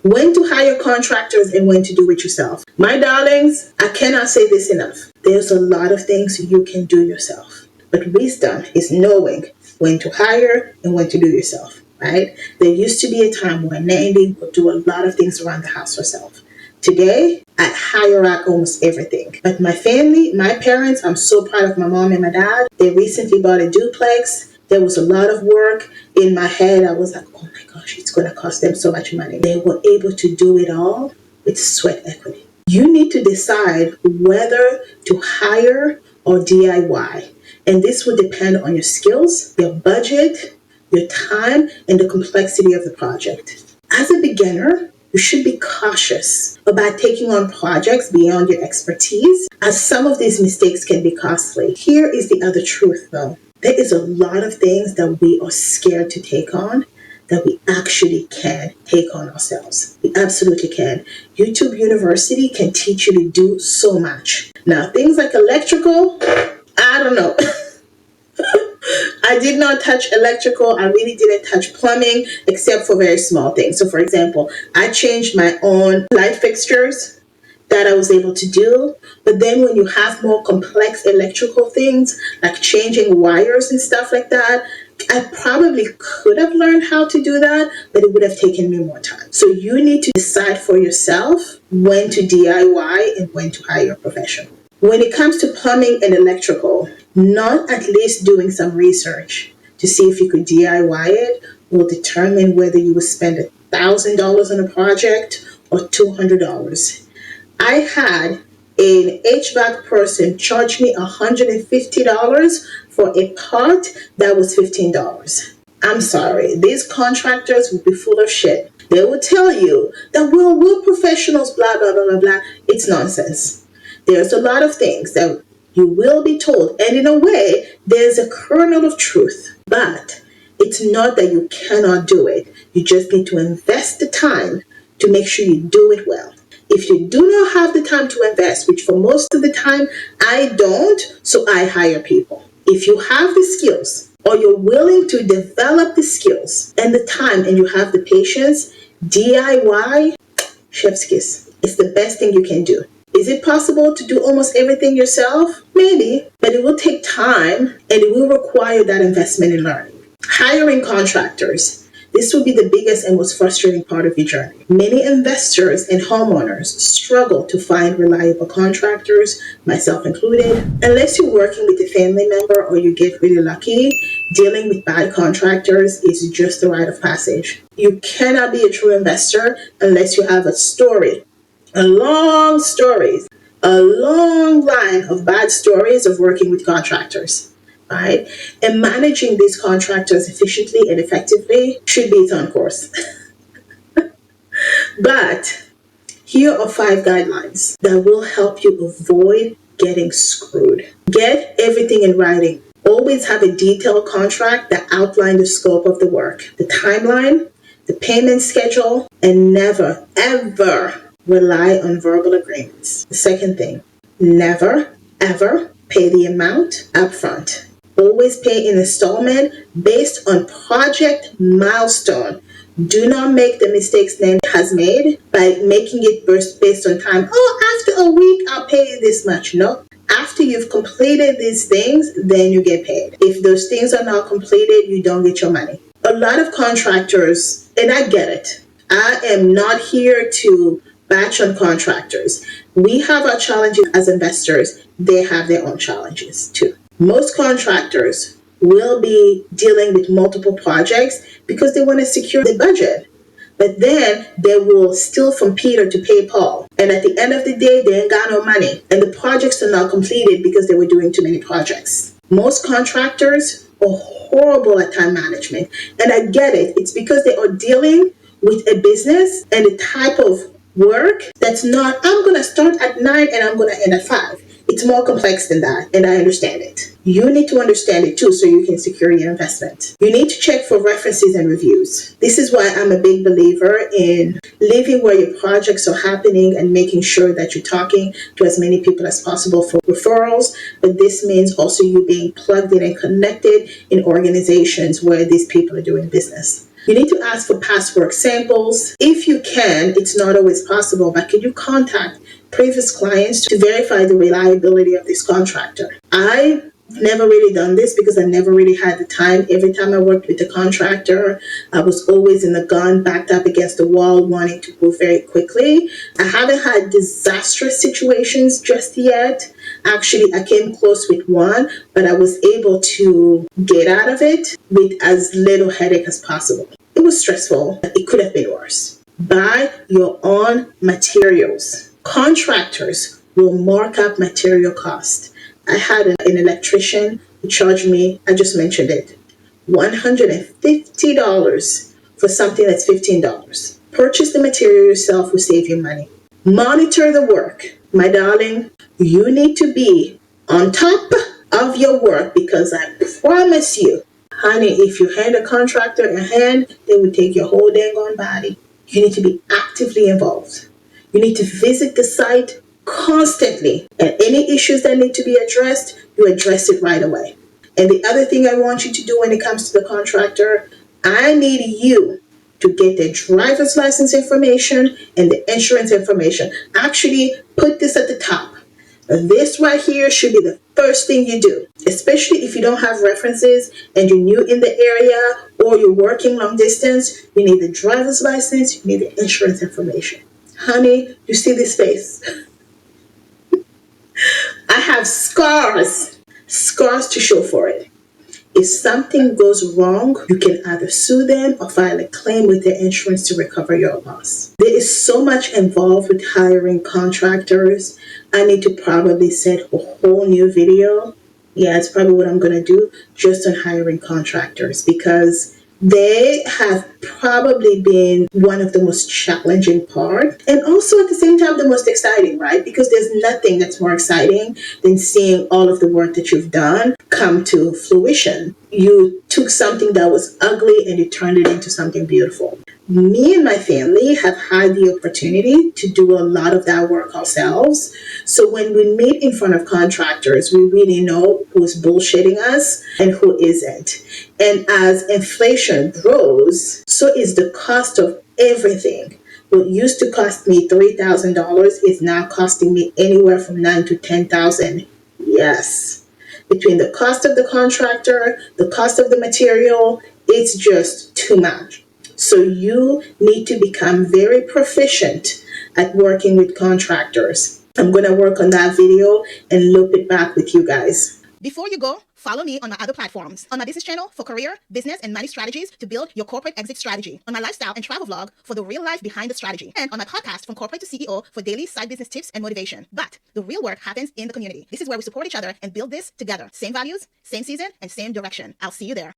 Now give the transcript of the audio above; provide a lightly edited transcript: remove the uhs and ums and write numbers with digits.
When to hire contractors and when to do it yourself. My darlings, I cannot say this enough. There's a lot of things you can do yourself. But wisdom is knowing when to hire and when to do yourself, right? There used to be a time when Nandy would do a lot of things around the house herself. Today, I hire out almost everything. But my family, my parents, I'm so proud of my mom and my dad. They recently bought a duplex. There was a lot of work. In my head, I was like, oh my gosh, it's going to cost them so much money. They were able to do it all with sweat equity. You need to decide whether to hire or DIY. And this will depend on your skills, your budget, your time, and the complexity of the project. As a beginner, you should be cautious about taking on projects beyond your expertise, as some of these mistakes can be costly. Here is the other truth, though. There is a lot of things that we are scared to take on that we actually can take on ourselves. We absolutely can. YouTube University can teach you to do so much. Now, things like electrical, I don't know. I did not touch electrical. I really didn't touch plumbing except for very small things. So for example, I changed my own light fixtures that I was able to do. But then when you have more complex electrical things like changing wires and stuff like that, I probably could have learned how to do that, but it would have taken me more time. So you need to decide for yourself when to DIY and when to hire a professional. When it comes to plumbing and electrical, not at least doing some research to see if you could DIY it will determine whether you will spend $1,000 on a project or $200. I had an HVAC person charge me $150 for a part that was $15. I'm sorry, these contractors will be full of shit. They will tell you that we're professionals, blah, blah, blah, blah, blah. It's nonsense. There's a lot of things that you will be told, and in a way, there's a kernel of truth. But it's not that you cannot do it. You just need to invest the time to make sure you do it well. If you do not have the time to invest, which for most of the time I don't, so I hire people. If you have the skills or you're willing to develop the skills and the time and you have the patience, DIY, chef's kiss. It's the best thing you can do. Is it possible to do almost everything yourself? Maybe, but it will take time and it will require that investment in learning. Hiring contractors. This will be the biggest and most frustrating part of your journey. Many investors and homeowners struggle to find reliable contractors, myself included. Unless you're working with a family member or you get really lucky, dealing with bad contractors is just the rite of passage. You cannot be a true investor unless you have a story. A long line of bad stories of working with contractors, right? And managing these contractors efficiently and effectively should be its own course. But here are 5 guidelines that will help you avoid getting screwed. Get everything in writing. Always have a detailed contract that outlines the scope of the work, the timeline, the payment schedule, and never, ever rely on verbal agreements. The second thing, never, ever pay the amount upfront. Always pay in installment based on project milestone. Do not make the mistakes Nandy has made by making it based on time. Oh, after a week, I'll pay you this much. No. After you've completed these things, then you get paid. If those things are not completed, you don't get your money. A lot of contractors, and I get it. I am not here to batch on contractors. We have our challenges as investors. They have their own challenges too. Most contractors will be dealing with multiple projects because they want to secure the budget. But then they will steal from Peter to pay Paul. And at the end of the day, they ain't got no money. And the projects are not completed because they were doing too many projects. Most contractors are horrible at time management. And I get it. It's because they are dealing with a business and a type of work that's not, I'm going to start at 9 and I'm going to end at 5. It's more complex than that, and I understand it. You need to understand it too so you can secure your investment. You need to check for references and reviews. This is why I'm a big believer in living where your projects are happening and making sure that you're talking to as many people as possible for referrals. But this means also you being plugged in and connected in organizations where these people are doing business. You need to ask for past work samples. If you can, it's not always possible, but can you contact previous clients to verify the reliability of this contractor? I never really done this because I never really had the time. Every time I worked with a contractor, I was always in the gun, backed up against the wall, wanting to move very quickly. I haven't had disastrous situations just yet. Actually, I came close with one, but I was able to get out of it with as little headache as possible. It was stressful, but it could have been worse. Buy your own materials. Contractors will mark up material cost. I had an electrician who charged me, I just mentioned it, $150 for something that's $15. Purchase the material yourself will save you money. Monitor the work. My darling, you need to be on top of your work because I promise you, honey, if you hand a contractor a hand, they will take your whole dang on body. You need to be actively involved. You need to visit the site constantly, and any issues that need to be addressed, you address it right away. And the other thing I want you to do when it comes to the contractor, I need you to get the driver's license information and the insurance information. Actually, put this at the top. This right here should be the first thing you do, especially if you don't have references and you're new in the area or you're working long distance. You need the driver's license, you need the insurance information. Honey, you see this face? I have scars to show for it. If something goes wrong, you can either sue them or file a claim with their insurance to recover your loss. There is so much involved with hiring contractors. I need to probably set a whole new video. Yeah, it's probably what I'm going to do just on hiring contractors because they have probably been one of the most challenging part and also at the same time the most exciting, right? Because there's nothing that's more exciting than seeing all of the work that you've done come to fruition. You took something that was ugly and you turned it into something beautiful. Me and my family have had the opportunity to do a lot of that work ourselves. So when we meet in front of contractors, we really know who's bullshitting us and who isn't. And as inflation grows, so is the cost of everything. What used to cost me $3,000 is now costing me anywhere from $9,000 to $10,000. Yes. Between the cost of the contractor, the cost of the material, it's just too much. So you need to become very proficient at working with contractors. I'm going to work on that video and loop it back with you guys. Before you go, follow me on my other platforms. On my business channel for career, business, and money strategies to build your corporate exit strategy. On my lifestyle and travel vlog for the real life behind the strategy. And on my podcast From Corporate to CEO for daily side business tips and motivation. But the real work happens in the community. This is where we support each other and build this together. Same values, same season, and same direction. I'll see you there.